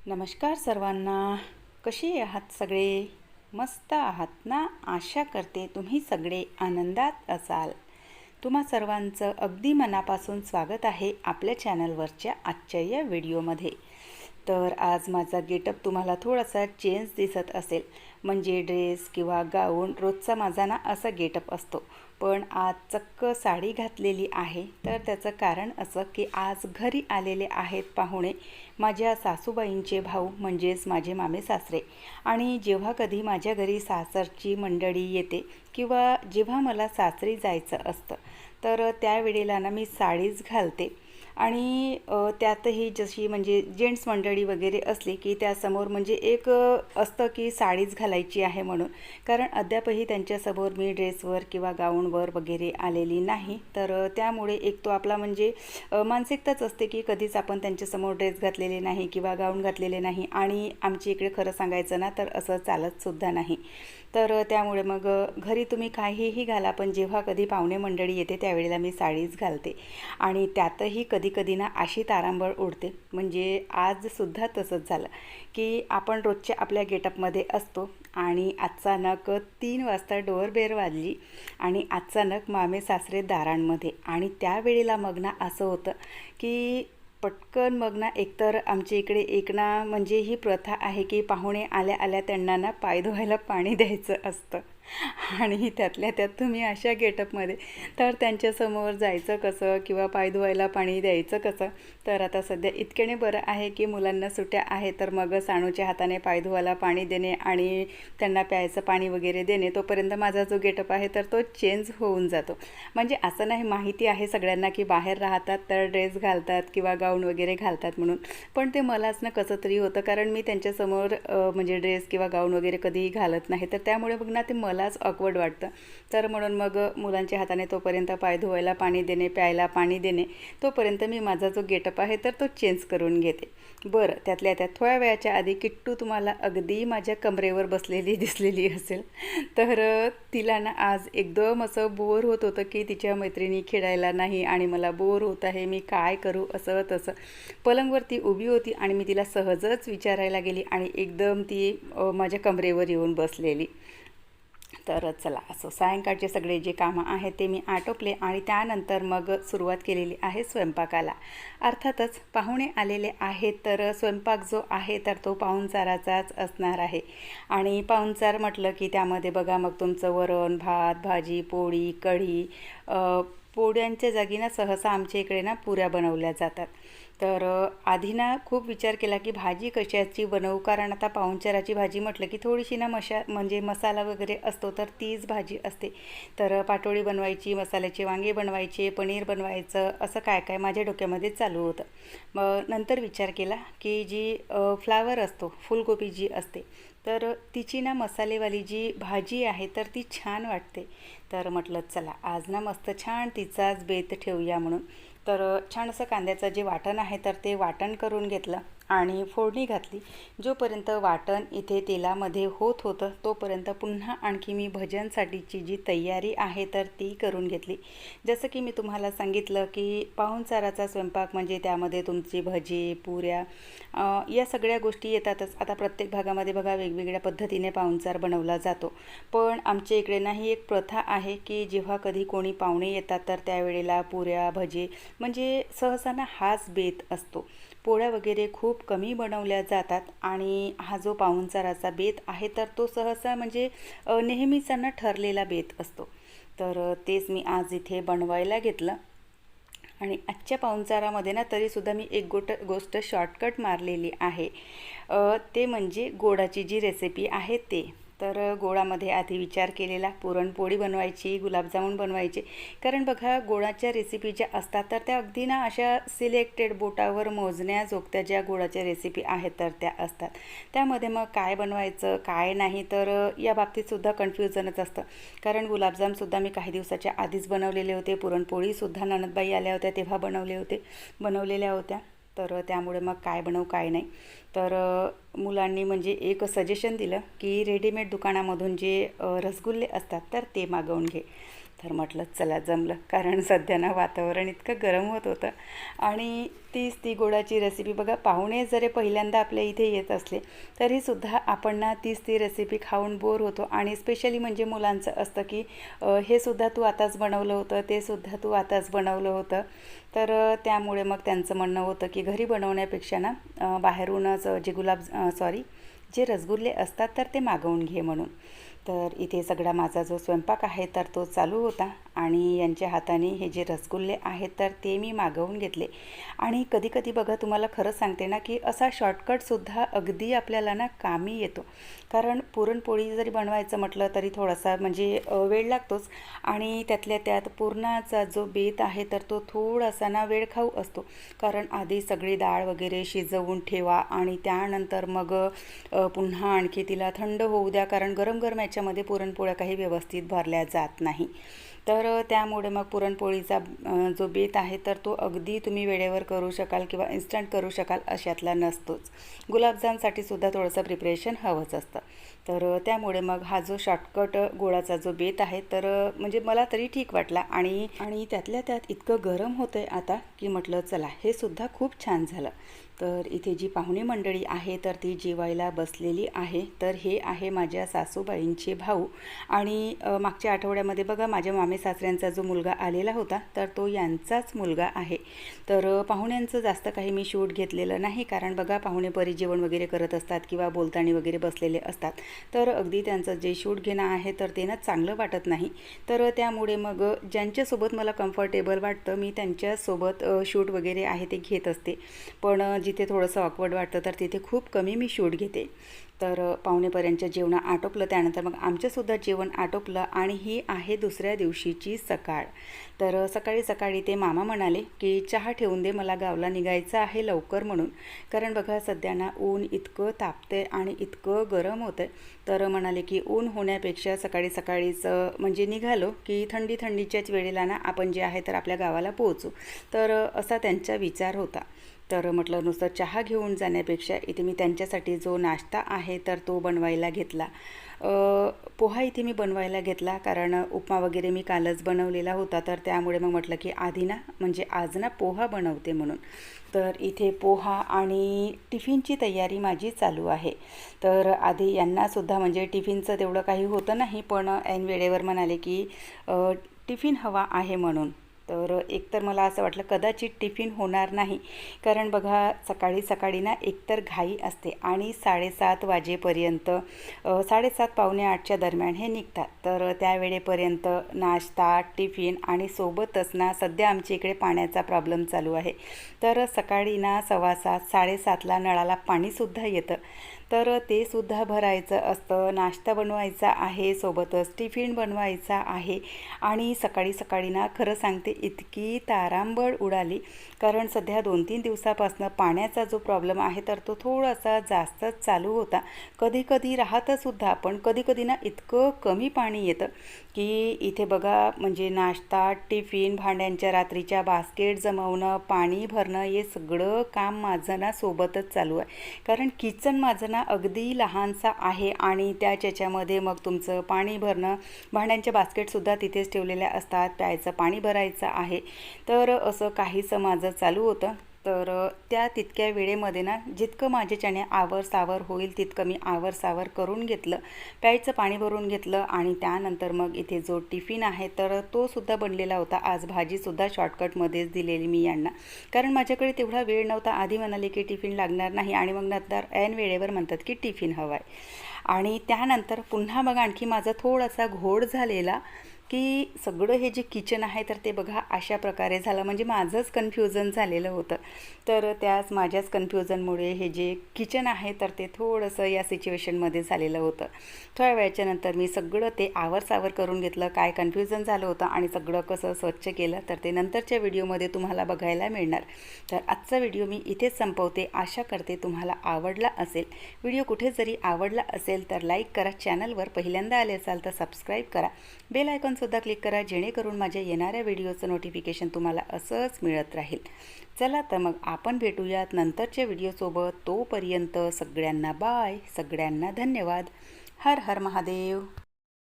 नमस्कार सर्वांना. कशी आहात सगळे? मस्त आहात ना? आशा करते तुम्ही सगळे आनंदात असाल. तुम्हा सर्वांचं अगदी मनापासून स्वागत आहे आपल्या चॅनलवरच्या आजच्या या व्हिडिओमध्ये. तर आज माझा गेटअप तुम्हाला थोडासा चेंज दिसत असेल. म्हणजे ड्रेस किंवा गाऊन रोजचा माझा ना असा गेटअप असतो, पण आज चक्क साडी घातलेली आहे. तर त्याचं कारण असं की आज घरी आलेले आहेत पाहुणे, माझ्या सासूबाईंचे भाऊ म्हणजेच माझे मामे सासरे. आणि जेव्हा कधी माझ्या घरी सासरची मंडळी येते किंवा जेव्हा मला सासरी जायचं असतं, तर त्यावेळेला ना मी साडीच घालते. आणि त्यातही जशी म्हणजे जेंट्स मंडळी वगैरे असली की त्यासमोर म्हणजे एक असतं की साडीच घालायची आहे म्हणून. कारण अद्यापही त्यांच्यासमोर मी ड्रेसवर किंवा गाऊनवर वगैरे आलेली नाही. तर त्यामुळे एक तो आपला म्हणजे मानसिकताच असते की कधीच आपण त्यांच्यासमोर ड्रेस घातलेले नाही किंवा गाऊन घातलेले नाही. आणि आमच्या इकडे खरं सांगायचं ना तर असं चालतसुद्धा नाही. तर त्यामुळे मग घरी तुम्ही काहीही घाला, पण जेव्हा कधी पाहुणे मंडळी येते त्यावेळेला मी साडीच घालते. आणि त्यातही कधी ना अशी तारांबळ उडते. म्हणजे आजसुद्धा तसंच झालं की आपण रोजच्या आपल्या गेटअपमध्ये असतो आणि अचानक 3 वाजता डोअरबेल वाजली आणि अचानक मामे सासरे दारांमध्ये. आणि त्यावेळेला मग ना असं होतं की पटकन मग ना एकतर आमच्या इकडे एक ना म्हणजे ही प्रथा आहे की पाहुणे आल्या आल्या त्यांना ना पाय धुवायला पाणी द्यायचं असतं. आणि त्यातल्या त्यात तुम्ही अशा गेटअपमध्ये, तर त्यांच्यासमोर जायचं कसं किंवा पाय धुवायला पाणी द्यायचं कसं? तर आता सध्या इतक्याने बरं आहे की मुलांना सुट्ट्या आहे, तर मग सानूच्या हाताने पाय धुवायला पाणी देणे आणि त्यांना प्यायचं पाणी वगैरे देणे, तोपर्यंत माझा जो गेटअप आहे तर तो चेंज होऊन जातो. म्हणजे असं नाही, माहिती आहे सगळ्यांना की बाहेर राहतात तर ड्रेस घालतात किंवा गाऊन वगैरे घालतात म्हणून, पण ते मलाच ना कसं तरी होतं. कारण मी त्यांच्यासमोर म्हणजे ड्रेस किंवा गाऊन वगैरे कधीही घालत नाही, तर त्यामुळे बघ ना ते मलाच ऑकवर्ड वाटतं. तर म्हणून मग मुलांच्या हाताने तोपर्यंत पाय धुवायला पाणी देणे, प्यायला पाणी देणे, तोपर्यंत मी माझा जो गेटअप आहे तर तो चेंज करून घेते. बरं, त्यातल्या त्यात थोड्या वेळाच्या आधी किट्टू तुम्हाला अगदी माझ्या कमरेवर बसलेली दिसलेली असेल. तर तिला ना आज एकदम असं बोर होत होतं की तिच्या मैत्रिणी खेळायला नाही आणि मला बोर होत आहे, मी काय करू असं तसं. पलंगवरती उभी होती आणि मी तिला सहजच विचारायला गेली आणि एकदम ती माझ्या कमरेवर येऊन बसलेली. तर चला, असं सायंकाळचे सगळे जे कामं आहेत ते मी आटोपले आणि त्यानंतर मग सुरुवात केलेली आहे स्वयंपाकाला. अर्थातच पाहुणे आलेले आहेत, तर स्वयंपाक जो आहे तर तो पाहुणचाराचाच असणार आहे. आणि पाहुणचार म्हटलं की त्यामध्ये बघा मग तुमचं वरण भात, भाजी, पोळी, कढी. पोळ्यांच्या जागी ना सहसा आमच्या इकडे ना पुऱ्या बनवल्या जातात. तर आधी ना खूप विचार केला की भाजी कशाची बनवू, कारण आता पाहुणचाराची भाजी म्हटलं की थोडीशी ना म्हणजे मसाला वगैरे असतो, तर तीच भाजी असते. तर पाटोळी बनवायची, मसाल्याचे वांगे बनवायचे, पनीर बनवायचं, असं काय काय माझ्या डोक्यामध्ये चालू होतं. मग नंतर विचार केला की जी फ्लावर असतो, फुलगोबी जी असते, तर तिची ना मसालेवाली जी भाजी आहे तर ती छान वाटते. तर म्हटलं चला आज ना मस्त छान तिचाच बेत ठेवूया म्हणून. तर छान असं कांद्याचं जे वाटण आहे तर ते वाटण करून घेतलं आणि फोडणी घातली. जोपर्यंत वाटण इथे तेलामध्ये होत होतं तोपर्यंत पुन्हा आणखी मी भज्यांसाठीची जी तयारी आहे तर ती करून घेतली. जसं की मी तुम्हाला सांगितलं की पाहुणचाराचा स्वयंपाक म्हणजे त्यामध्ये तुमची भजी, पुऱ्या, या सगळ्या गोष्टी येतातच. आता प्रत्येक भागामध्ये बघा वेगवेगळ्या पद्धतीने पाहुणचार बनवला जातो, पण आमच्या इकडे नाही एक प्रथा आहे की जेव्हा कधी कोणी पाहुणे येतात तर त्यावेळेला पुऱ्या, भजी म्हणजे सहसा ना हाच बेत असतो. पोळ्या वगैरे खूप कमी बनवल्या जातात आणि हा जो पाहुणचाराचा बेत आहे तर तो सहसा म्हणजे नेहमीचा ना ठरलेला बेत असतो. तर तेच मी आज इथे बनवायला घेतलं. आणि आजच्या पाहुणचारामध्ये ना तरीसुद्धा मी एक गोष्ट शॉर्टकट मारलेली आहे. ते म्हणजे गोडाची जी रेसिपी आहे ते. तर गोडामध्ये आधी विचार केलेला पुरणपोळी बनवायची, गुलाबजामुन बनवायचे. कारण बघा गोडाच्या रेसिपी ज्या असतात तर त्या अगदी ना अशा सिलेक्टेड बोटावर मोजण्याजोगत्या ज्या गोडाच्या रेसिपी आहेत तर त्या असतात. त्यामध्ये मग काय बनवायचं काय नाही तर या बाबतीतसुद्धा कन्फ्युजनच असतं. कारण गुलाबजामसुद्धा मी काही दिवसाच्या आधीच बनवलेले होते, पुरणपोळीसुद्धा नणंदबाई आल्या होत्या तेव्हा बनवलेल्या होत्या. तर त्यामुळे मग काय बनवू काय नाही. तर मुलांनी म्हणजे एक सजेशन दिलं की रेडीमेड दुकानामधून जे रसगुल्ले असतात तर ते मागवून घे. तर म्हटलं चला जमलं, कारण सध्या ना वातावरण इतकं गरम होत होतं आणि तीच ती गोडाची रेसिपी बघा. पाहुणे जरी पहिल्यांदा आपल्या इथे येत असले तरीसुद्धा आपण ना तीच ती रेसिपी खाऊन बोर होतो. आणि स्पेशली म्हणजे मुलांचं असतं की हे सुद्धा तू आताच बनवलं होतं, ते सुद्धा तू आताच बनवलं होतं. तर त्यामुळे मग त्यांचं म्हणणं होतं की घरी बनवण्यापेक्षा ना बाहेरूनच जे रसगुल्ले असतात तर ते मागवून घे म्हणून. तर इथे सगळा माझा जो स्वयंपाक आहे तर तो चालू होता आणि यांच्या हाताने हे जे रसगुल्ले आहेत तर ते मी मागवून घेतले. आणि कधीकधी बघा, तुम्हाला खरं सांगते ना की असा शॉर्टकटसुद्धा अगदी आपल्याला ना कामी येतो. कारण पुरणपोळी जरी बनवायचं म्हटलं तरी थोडासा म्हणजे वेळ लागतोच. आणि त्यातल्या त्यात पुरणाचा जो बेत आहे तर तो थोडासा ना वेळखाऊ असतो. कारण आधी सगळी डाळ वगैरे शिजवून ठेवा आणि त्यानंतर मग पुन्हा आणखी तिला थंड होऊ द्या, कारण गरम गरम याच्यामध्ये पुरणपोळ्या काही व्यवस्थित भरल्या जात नाही. तर त्यामुळे मग पुरणपोळीचा जो बेत आहे तर तो अगदी तुम्ही वेळेवर करू शकाल किंवा इन्स्टंट करू शकाल अशातला नसतोच. गुलाबजामसाठी सुद्धा थोडंसं प्रिपरेशन हवंच असतं. तर त्यामुळे मग हा जो शॉर्टकट गोळाचा जो बेत आहे तर म्हणजे मला तरी ठीक वाटला. आणि त्यातल्या त्यात इतकं गरम होतं आहे आता की म्हटलं चला हे सुद्धा खूप छान झालं. तर इथे जी पाहुणी मंडळी आहे तर ती जेवायला बसलेली आहे. तर हे आहे माझ्या सासूबाईंचे भाऊ. आणि मागच्या आठवड्यामध्ये बघा माझ्या मामे सासऱ्यांचा जो मुलगा आलेला होता तर तो यांचाच मुलगा आहे. तर पाहुण्यांचं जास्त काही मी शूट घेतलेलं नाही, कारण बघा पाहुणे परी जेवण वगैरे करत असतात किंवा बोलताना वगैरे बसलेले असतात. तर अगदी त्यांचं जे शूट घेणं आहे तर ते ना चांगलं वाटत नाही. तर त्यामुळे मग ज्यांच्यासोबत मला कम्फर्टेबल वाटतं मी त्यांच्यासोबत शूट वगैरे आहे ते घेत असते. पण जिथे थोडंसं ऑकवर्ड वाटतं तर तिथे खूप कमी मी शूट घेते. तर पाहुणेपर्यंतचं जेवण आटोपलं, त्यानंतर मग आमचंसुद्धा जेवण आटोपलं. आणि ही आहे दुसऱ्या दिवशीची सकाळ. तर सकाळी सकाळी ते मामा म्हणाले की चहा ठेवून दे, मला गावला निघायचं आहे लवकर म्हणून. कारण बघा सध्या ना ऊन इतकं तापते आणि इतकं गरम होतं. तर म्हणाले की ऊन होण्यापेक्षा सकाळी सकाळीच म्हणजे निघालो की थंडीच्याच वेळेला ना आपण जे आहे तर आपल्या गावाला पोहोचू. तर असा त्यांचा विचार होता. तर म्हटलं नुसतं चहा घेऊन जाण्यापेक्षा इथे मी त्यांच्यासाठी जो नाश्ता आहे तर तो बनवायला घेतला. पोहा इथे मी बनवायला घेतला, कारण उपमा वगैरे मी कालच बनवलेला होता. तर त्यामुळे मग म्हटलं की आधी ना म्हणजे आज ना पोहा बनवते म्हणून. तर इथे पोहा आणि टिफिनची तयारी माझी चालू आहे. तर आधी यांनासुद्धा म्हणजे टिफिनचं तेवढं काही होतं नाही, पण ऐन वेळेवर म्हणाले की टिफिन हवा आहे म्हणून. तर एकतर मला असं वाटलं कदाचित टिफिन होणार नाही, कारण बघा सकाळी सकाळी ना एकतर घाई असते आणि 7:30 वाजेपर्यंत 7:30 पावणे 8च्या दरम्यान हे निघतात. तर त्यावेळेपर्यंत नाश्ता टिफिन आणि सोबतच ना सध्या आमच्या इकडे पाण्याचा प्रॉब्लेम चालू आहे. तर सकाळी ना 6:15 7:30ला नळाला पाणीसुद्धा येतं. तर ते सुद्धा भरायचं असतं, नाश्ता बनवायचा आहे, सोबतच टिफिन बनवायचा आहे. आणि सकाळी सकाळी ना खरं सांगते इतकी तारांबळ उडाली, कारण सध्या 2-3 दिवसापासून पाण्याचा जो प्रॉब्लेम आहे तर तो थोडासा जास्तच चालू होता. कधी कधी राहतंसुद्धा, पण कधी कधी ना इतकं कमी पाणी येतं की इथे बघा म्हणजे नाश्ता टिफिन भांड्यांच्या रात्रीच्या बास्केट जमवणं पाणी भरणं हे सगळं काम माझं ना सोबतच चालू आहे. कारण किचन माझं ना अगदी लहानसा आहे आणि त्याच्यामध्ये मग तुमचं पाणी भरणं, भांड्यांच्या बास्केटसुद्धा तिथेच ठेवलेल्या असतात, प्यायचं पाणी भरायचं आहे. तर असं काहीसं माझं चालू होतं. तर त्या तितक्या वेळेमध्ये ना जितकं माझ्याच्याने आवरसावर होईल तितकं मी आवरसावर करून घेतलं, प्यायचं पाणी भरून घेतलं. आणि त्यानंतर मग इथे जो टिफिन आहे तर तो सुद्धा बनलेला होता. आज भाजीसुद्धा शॉर्टकटमध्येच दिलेली मी यांना, कारण माझ्याकडे तेवढा वेळ नव्हता. आधी म्हणाले की टिफिन लागणार नाही आणि मग नंतर ऐन वेळेवर म्हणतात की टिफिन हवा आहे. आणि त्यानंतर पुन्हा मग आणखी माझा थोडासा घोळ झालेला की सगळं हे जे किचन आहे तर ते बघा अशा प्रकारे झालं, म्हणजे माझंच कन्फ्युजन झालेलं होतं. तर त्याच माझ्याच कन्फ्युजनमुळे हे जे किचन आहे तर ते थोडंसं या सिच्युएशनमध्ये झालेलं होतं. थोड्या वेळाच्या नंतर मी सगळं ते आवरसावर करून घेतलं, काय कन्फ्युजन झालं होतं आणि सगळं कसं स्वच्छ केलं तर ते नंतरच्या व्हिडिओमध्ये तुम्हाला बघायला मिळणार. तर आजचा व्हिडिओ मी इथेच संपवते. आशा करते तुम्हाला आवडला असेल. व्हिडिओ कुठे जरी आवडला असेल तर लाईक करा, चॅनलवर पहिल्यांदा आले असाल तर सबस्क्राईब करा, बेल आयकॉनसुद्धा क्लिक करा, जेणेकरून माझ्या येणाऱ्या व्हिडिओचं नोटिफिकेशन तुम्हाला असंच मिळत राहील. चला तर मग आपण भेटूयात नंतरच्या व्हिडिओसोबत. तोपर्यंत सगळ्यांना बाय, सगळ्यांना धन्यवाद. हर हर महादेव.